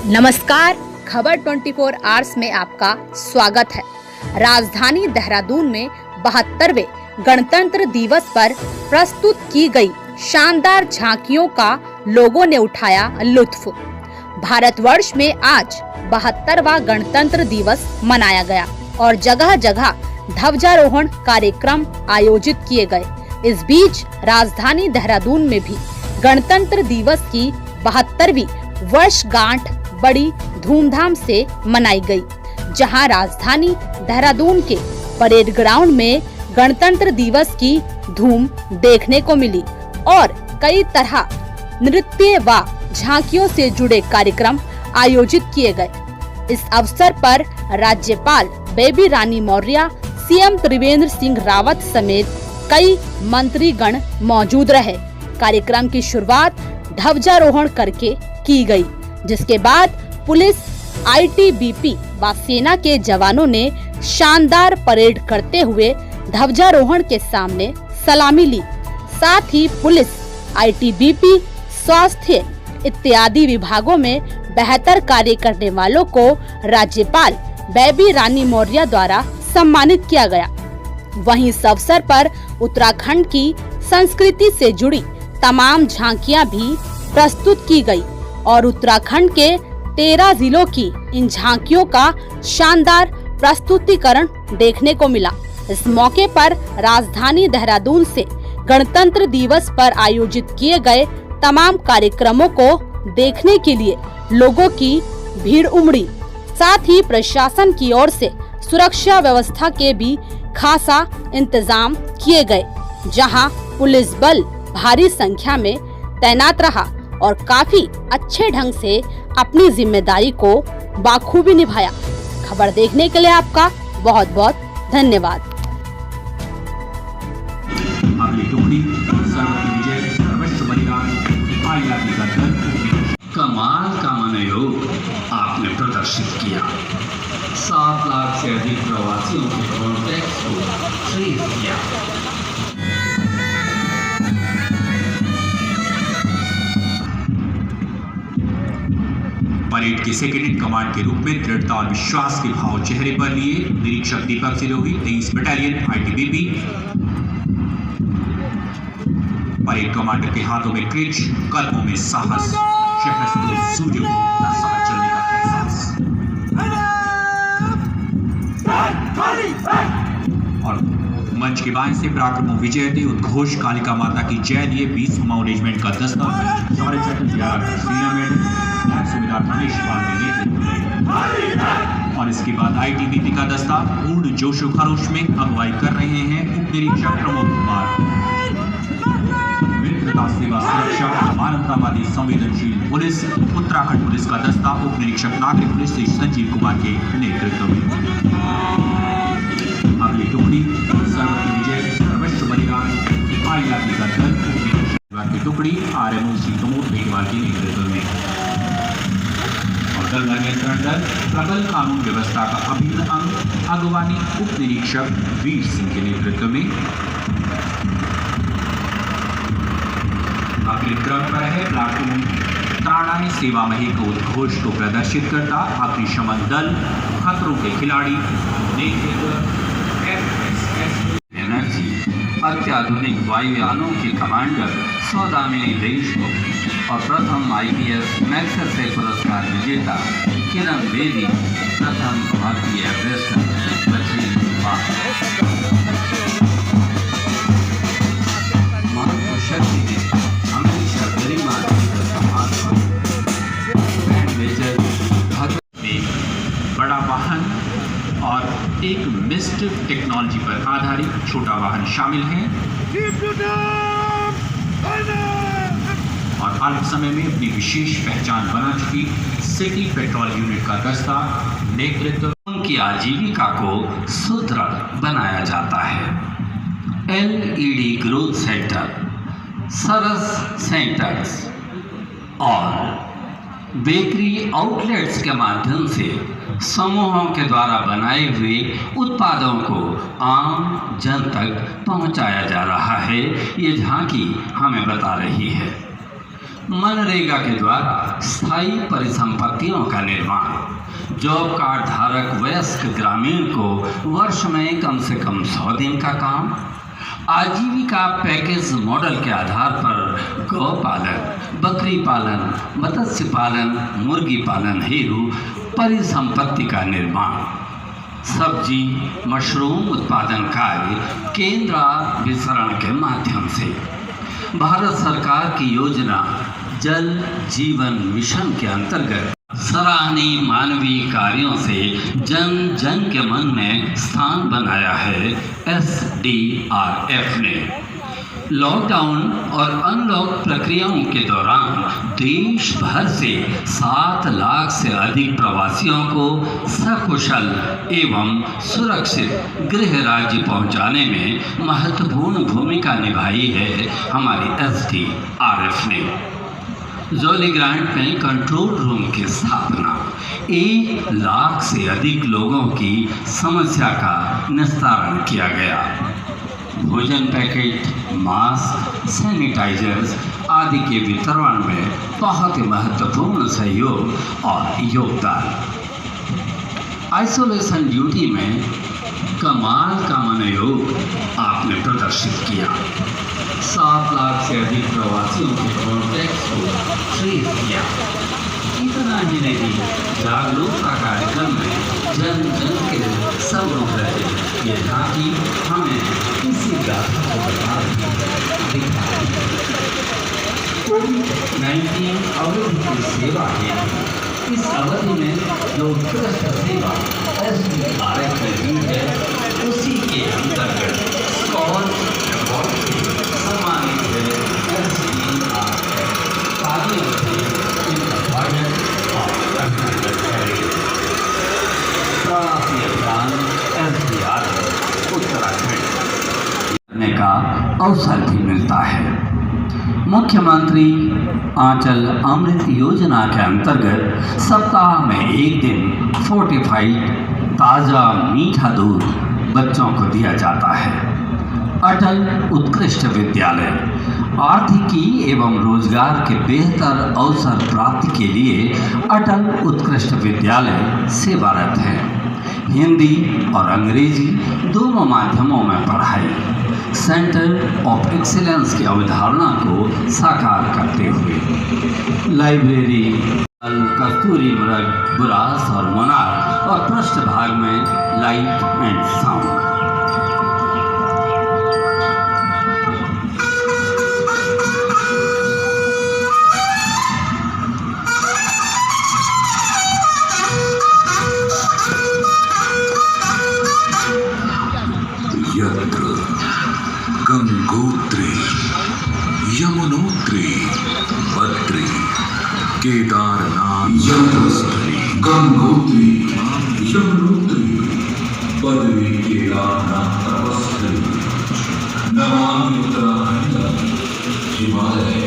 नमस्कार, खबर 24 आवर्स में आपका स्वागत है। राजधानी देहरादून में 72वें गणतंत्र दिवस पर प्रस्तुत की गई शानदार झांकियों का लोगों ने उठाया लुत्फ। भारतवर्ष में आज 72वां गणतंत्र दिवस मनाया गया और जगह जगह ध्वजारोहण कार्यक्रम आयोजित किए गए। इस बीच राजधानी देहरादून में भी गणतंत्र दिवस की 72वीं वर्षगांठ बड़ी धूमधाम से मनाई गई, जहां राजधानी देहरादून के परेड ग्राउंड में गणतंत्र दिवस की धूम देखने को मिली और कई तरह नृत्य व झांकियों से जुड़े कार्यक्रम आयोजित किए गए। इस अवसर पर राज्यपाल बेबी रानी मौर्य, सीएम त्रिवेंद्र सिंह रावत समेत कई मंत्रीगण मौजूद रहे। कार्यक्रम की शुरुआत ध्वजारोहण करके की गई, जिसके बाद पुलिस, आईटीबीपी व सेना के जवानों ने शानदार परेड करते हुए ध्वजारोहण के सामने सलामी ली। साथ ही पुलिस, आईटीबीपी, स्वास्थ्य इत्यादि विभागों में बेहतर कार्य करने वालों को राज्यपाल बेबी रानी मौर्य द्वारा सम्मानित किया गया। वहीं इस अवसर पर उत्तराखंड की संस्कृति से जुड़ी तमाम झांकियां भी प्रस्तुत की गई और उत्तराखंड के 13 जिलों की इन झांकियों का शानदार प्रस्तुतिकरण देखने को मिला। इस मौके पर राजधानी देहरादून से गणतंत्र दिवस पर आयोजित किए गए तमाम कार्यक्रमों को देखने के लिए लोगों की भीड़ उमड़ी। साथ ही प्रशासन की ओर से सुरक्षा व्यवस्था के भी खासा इंतजाम किए गए, जहां पुलिस बल भारी संख्या में तैनात रहा और काफी अच्छे ढंग से अपनी जिम्मेदारी को बाखूबी निभाया। खबर देखने के लिए आपका बहुत बहुत धन्यवाद। कमाल का मनोयोग आपने प्रदर्शित किया। 7 लाख से अधिक प्रवासियों के कॉन्टैक्ट को ट्रेस किया। परेड के सेकेंड इन कमांड के रूप में दृढ़ता और विश्वास के भाव चेहरे पर लिए निरीक्षक Deepak Sirohi, 23 battalion ITBP. Parade commander के हाथों में क्रिच, कदमों में साहस, शहर सूर्य का साथ चलने का एहसास और मंच के बाएं से पराक्रमो विजयते उद्घोष कालिका माता की जय लिए 20 मैनेजमेंट का दस्ता शौर्य चक्र 11 सेना मेडल और इसके बाद आईटीबीपी का दस्ता पूर्ण जोशो खरोश में अगुवाई कर रहे हैं उप निरीक्षक प्रमोद कुमार। मित्रता, सेवा, सुरक्षा, मानवतावादी संवेदनशील पुलिस उत्तराखंड पुलिस का दस्ता उप निरीक्षक नागरिक पुलिस श्री संजीव कुमार के नेतृत्व में। अगली टुकड़ी सर्वत्र विजय सर्वस्व बलिदान आईआरबी का दल उप निरीक्षक की टुकड़ी आरएमओ श्री प्रमोद बेटवाल के नेतृत्व में और दल नियंत्रण दल प्रबल कानून व्यवस्था का अभिन्न अंग अगवानी उप निरीक्षक वीर सिंह के नेतृत्व में। अगले क्रम पर है प्लाटून त्राणाई सेवा मही को उद्घोष को प्रदर्शित करता अग्निशमन दल खतरों के खिलाड़ी नेतृत्व एनर्जी अत्याधुनिक वायुयानों के कमांडर सौदामिनी देशमुख और प्रथम आईपीएस मैग्सेसे पुरस्कार विजेता किरण बेदी, प्रथम भारतीय एवरेस्ट मानव शक्ति ने हमेशा गरिमा बड़ा वाहन और एक मिस्टिव टेक्नोलॉजी पर आधारित छोटा वाहन शामिल हैं और अल्प समय में अपनी विशेष पहचान बना चुकी सिटी पेट्रोल यूनिट का दस्ता नेतृत्व। उनकी आजीविका को सुदृढ़ बनाया जाता है। एलईडी ग्रोथ सेंटर, सरस सेंटर्स और बेकरी आउटलेट्स के माध्यम से समूहों के द्वारा बनाए हुए उत्पादों को आम जन तक पहुंचाया जा रहा है, ये झांकी हमें बता रही है। मनरेगा के द्वारा स्थायी परिसंपत्तियों का निर्माण, जॉब कार्ड धारक वयस्क ग्रामीण को वर्ष में कम से कम 100 दिन का काम, आजीविका पैकेज मॉडल के आधार पर गौ पालन, बकरी पालन, मत्स्य पालन, मुर्गी पालन हेतु परिसंपत्ति का निर्माण, सब्जी मशरूम उत्पादन कार्य केंद्राभिसरण के माध्यम से। भारत सरकार की योजना जल जीवन मिशन के अंतर्गत सराहनीय मानवीय कार्यों से जन जन के मन में स्थान बनाया है SDRF ने। लॉकडाउन और अनलॉक प्रक्रियाओं के दौरान देश भर से 7 लाख से अधिक प्रवासियों को सकुशल एवं सुरक्षित गृह राज्य पहुंचाने में महत्वपूर्ण भूमिका निभाई है हमारी SDRF ने। जोलीग्रांट में कंट्रोल रूम की स्थापना, 1 लाख से अधिक लोगों की समस्या का निस्तारण किया गया। भोजन पैकेट, मास्क, सैनिटाइजर्स आदि के वितरण में बहुत ही महत्वपूर्ण सहयोग और योगदान। आइसोलेशन ड्यूटी में कमाल का मनोयोग आपने प्रदर्शित किया। 7 लाख से अधिक प्रवासियों के कॉन्टैक्ट को ट्रेस किया। इतना ही नहीं, जागरूकता कार्यक्रम में जन जन के सब लोग रहे। ये झांकी हमें इसी गाथा को बता दिखाई। कोविड-19 अवधि की सेवा है। इस अवधि में जो उत्कृष्ट सेवा SDRF ने दी है, उसी के अंतर्गत स्कॉच अवार्ड से सम्मानित है SDRF। तालियों से इनका स्वागत और अभिनंदन करें। प्रवासी अभियान SDRF उत्तराखंड करने का अवसर भी मिलता है। मुख्यमंत्री आंचल अमृत योजना के अंतर्गत सप्ताह में 1 दिन फोर्टिफाइड ताज़ा मीठा दूध बच्चों को दिया जाता है। अटल उत्कृष्ट विद्यालय आर्थिकी एवं रोजगार के बेहतर अवसर प्राप्ति के लिए अटल उत्कृष्ट विद्यालय सेवारत है। हिंदी और अंग्रेजी दोनों माध्यमों में पढ़ाई, सेंटर ऑफ एक्सीलेंस की अवधारणा को साकार करते हुए लाइब्रेरी, कस्तूरी मृग, बुरास और मोनार और पृष्ठ भाग में लाइट एंड साउंड। यत्र गंगोत्री यमुनोत्री भद्री केदारनाथ यमुनोत्री गंगोत्री यमुनोत्री भद्री केदारनाथ तपस्वी नमामि उत्तराखंड हिमालय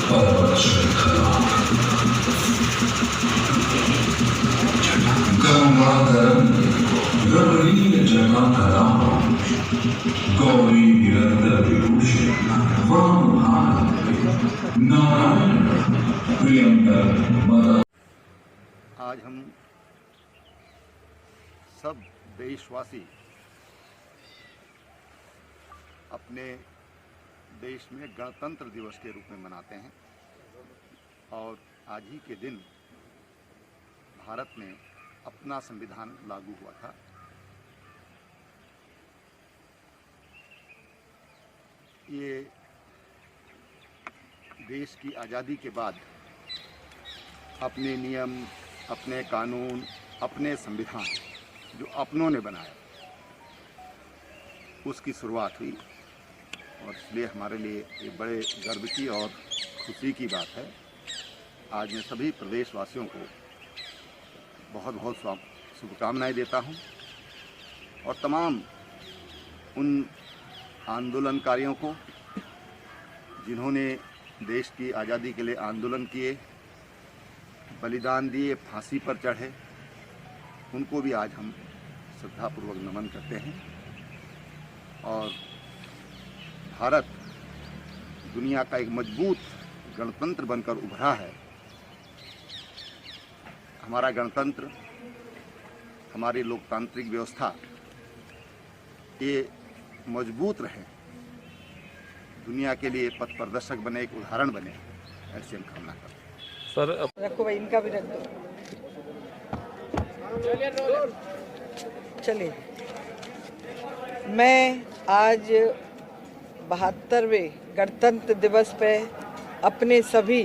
पर्वत श्रृंखला गंगाधरम रमणीय जटाधराम गौरी निरंतर विभूषण नारायण प्रियंकर मदन। आज हम सब देशवासी अपने देश में गणतंत्र दिवस के रूप में मनाते हैं और आज ही के दिन भारत में अपना संविधान लागू हुआ था। ये देश की आज़ादी के बाद अपने नियम, अपने कानून, अपने संविधान जो अपनों ने बनाया, उसकी शुरुआत हुई और इसलिए हमारे लिए ये बड़े गर्व की और खुशी की बात है। आज मैं सभी प्रदेशवासियों को बहुत बहुत शुभकामनाएं देता हूं और तमाम उन आंदोलनकारियों को जिन्होंने देश की आज़ादी के लिए आंदोलन किए, बलिदान दिए, फांसी पर चढ़े, उनको भी आज हम श्रद्धापूर्वक नमन करते हैं। और भारत दुनिया का एक मजबूत गणतंत्र बनकर उभरा है, हमारा गणतंत्र, हमारी लोकतांत्रिक व्यवस्था ये मजबूत रहे, दुनिया के लिए पथ प्रदर्शक बने, एक उदाहरण बने, ऐसी हम कामना करते हैं। सर रखो भाई, इनका भी रख दो। चलिए, मैं आज 72वें गणतंत्र दिवस पे अपने सभी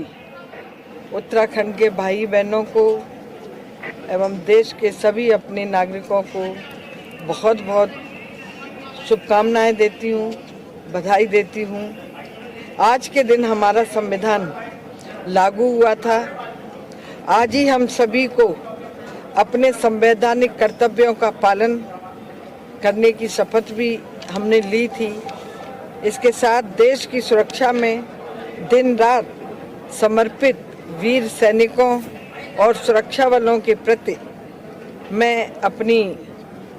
उत्तराखंड के भाई बहनों को एवं देश के सभी अपने नागरिकों को बहुत बहुत शुभकामनाएं देती हूँ, बधाई देती हूँ। आज के दिन हमारा संविधान लागू हुआ था। आज ही हम सभी को अपने संवैधानिक कर्तव्यों का पालन करने की शपथ भी हमने ली थी। इसके साथ देश की सुरक्षा में दिन रात समर्पित वीर सैनिकों और सुरक्षा बलों के प्रति मैं अपनी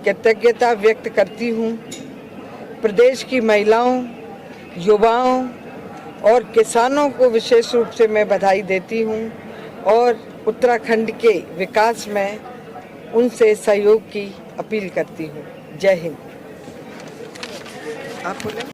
कृतज्ञता व्यक्त करती हूँ। प्रदेश की महिलाओं, युवाओं और किसानों को विशेष रूप से मैं बधाई देती हूँ और उत्तराखंड के विकास में उनसे सहयोग की अपील करती हूँ। जय हिंद। आप बोलें।